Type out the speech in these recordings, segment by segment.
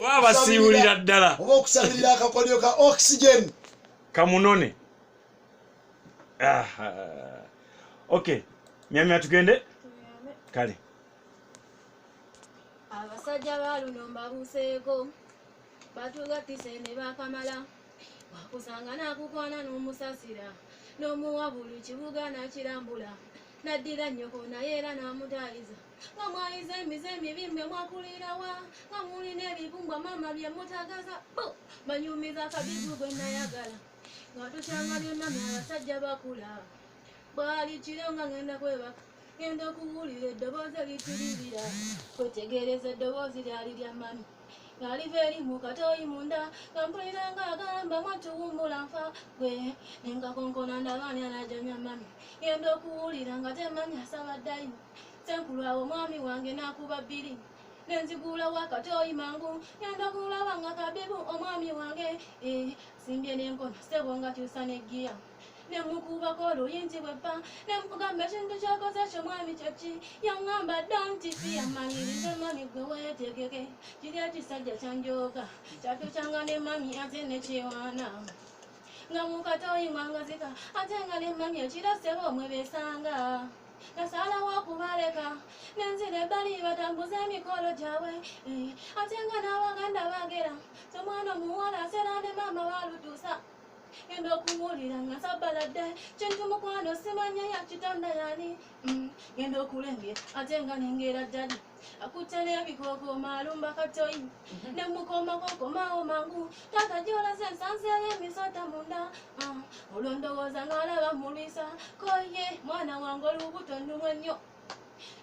Waba siwulira ddala. Oba okusabirira akakodyo ka oxygen. Kamunone. Okay. Myamya tugende? Kale. Abasajja baluno mbabuseeko. Batugatise ne bakamala. Wakusanga nakukwana n'omusasira. N'omuwabulu kibuga nakirambula. Naddira nnyoko naye era n'amutayiza. Nga mwayiza emize emibi mmwe mwakulirawa. Nga mulina ebibumbwa mama bye mutagaza. Banyumiza akabizu gwe nayagala. Nga tukyanga byonna abasajja bakula. Bwali kiro nga ngenda kwebaka. Ngenda okuwulira eddoboozi eritiribira. Kwetegereza eddoboozi lyali lya mami. Ng'aliva eri mu katooyi munda. Nga mpulira ng'agamba mwatuwummula nfa gwe. Nenkakonkona ndabaani anajamya mami. Ngenda okuwulira nga temami asaba ddayimu. Senkulu awo mwami wange n'akuba bbiri. Nenzigula wakatooyi mangu. Ngenda kulaba nga kabibu omwami wange. Simbye n'enkono ssebo nga kyusa n'eggiya. Nemukubako oluyinzi bweppa. Nemugamba ekintu kyakoze ekyo mwami kyeki. Yaŋŋamba don't fear manyirize mami gwe weetegeke. Kiri ekisajja kyanjooga. Kyatukyanga ne mami ate ne kyewaana. Nga mu katooyi mwangazika. Ate nga ne mami ekiro ssebo omwe beesanga. Nasalawo okubaleka. Nenzira ebbali batambuza emikolo gyabwe. Ate nga n'abaganda bagera. Somwana omuwala asera ne mama balutuusa. Ngenda okuwulira nga sabbaladde. Kintu mukwano simanya yakitonda yani. Ngenda okulengera ate nga nengera ddali. Akutte n'ebikookoma alumba katooyi. Ne mukomako komawo mangu. Taata gy'olaze ensanseeyo emisota munda. Olwo ndowooza ng'alaba mulwisa. Koye mwana wange olubuto nnumwe nnyo.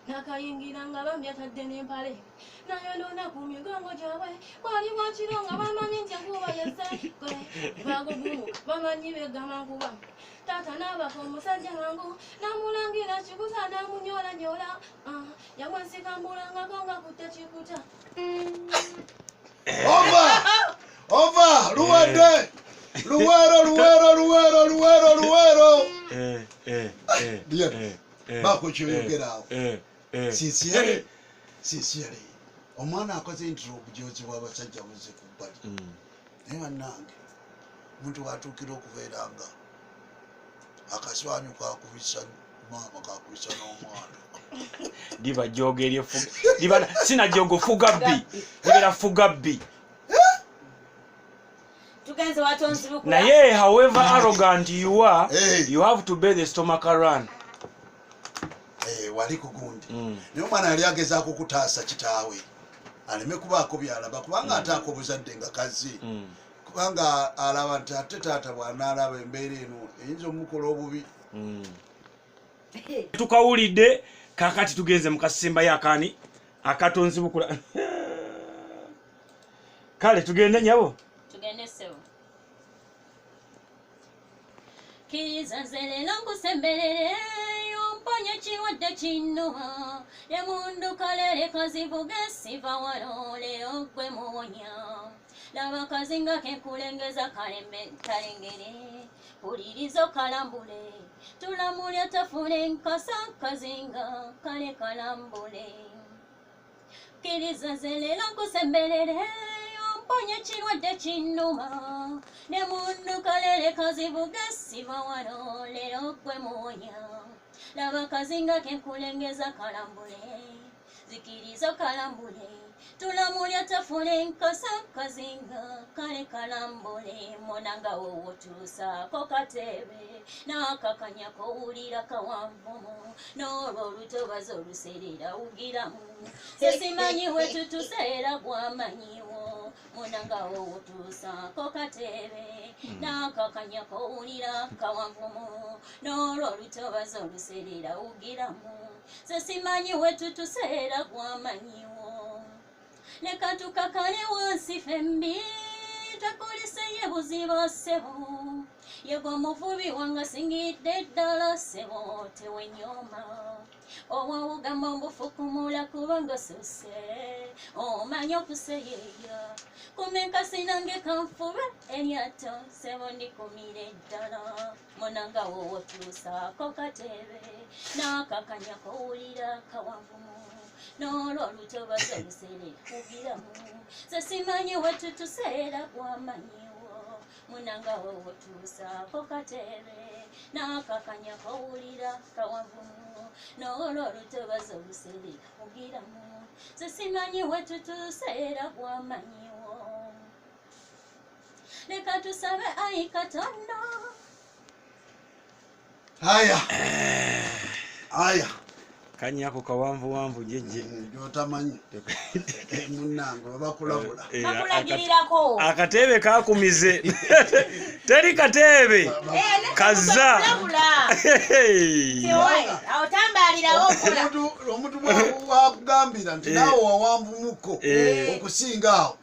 Nakayingira nga bambi atadde n'empale. Nayonoona ku migongo gyabwe. Kwali mwakiro nga bamanyi nti enkuba yesse. Bagugumuka bamanyi beggama nkuba. Taata n'abaka omusajja mangu. Namulangira kikuta namunyoolanyola. Yamwesikambulangako nga kutte kikuta. Ova! Luwadde! Luwero! Bako kyoyogera awo. Sincerely. Omwana akoze intro okujozi w'abasajja buze ku bbali. Naye bannange, omuntu watuukira okubeera nga akaswanyu kakubisa maama kakubisa n'omwana. Diba joga eryefuga. Diba sina jogo fuga bbi. Libera fuga bbi. Naye, however arrogant you are, you have to bear the stomach run. Wali kugundi. Naye omwana yali agezaako kutaasa kitaawe. Aleme kubaako byalaba kubanga ataako obuzadde nga kazi. Kubanga alaba nti ate taata bw'anaalaba embeera eno eyinza omukola obubi. Tukawulidde kakati tugenze mu kasimba yakani akatonzi bukula. Kale tugende nyabo. Tugende sewo. Kiriza nzelelo nkusembelere yomponya kiwadde kinuma emundu kalere kazivuga siva walole ogwe muwonya laba kazinga kenkulengeza kalembe talengere pulirizo kalambule tulamulya tafune nkasa kazinga kale kalambule kiriza nzelelo nkusembelere Ponye kirwadde kinuma ne mundu kalere kazivuga siva wano lero gwe muwonya laba kazinga kenkulengeza kalambule zikirizo kalambule tulamulya tafune nkasa kazinga kale kalambule monanga wowo tusaako katebe n'akakanyako owulira kawanvumu n'olwo olutobazi oluserera wugiramu sesimanyi wetutuseera gwamanyiwo monanga wowo tusaako katebe n'akakanyako owulira kawanvumu n'olwo olutobazi oluserera wugiramu sesimanyi wetutuseera gwamanyiwo leka tukakale wansi fembi takoliseye buziba sebo yego omuvubi wanga singidde ddala sebo tewenyoma owawugamba mbufukumula kubanga suse omanyi okuseyeya kumenkasi nange kanfube eryato sebo ndikumire ddala monanga wowo tusaako katebe n'akakanyako owulira kawanvumu n'olwo lutobaza lusere kugiramu ze simanyi wetutuseera gwamanyiwo munanga wowotuusaako katebe n'akakanya kawulira kawavumu n'olwo lutobaza lusere kugiramu ze simanyi wetutuseera gwamanyiwo leka tusabe ayi Katonda. Aya kanyako kawanvu jeje jotamanyi munange babakulabula Bakulagirirako akatebe kakumize teri katebe kaza otambalirawo okola omuntu wakugambira nti nawe wawambumuko okusinga awo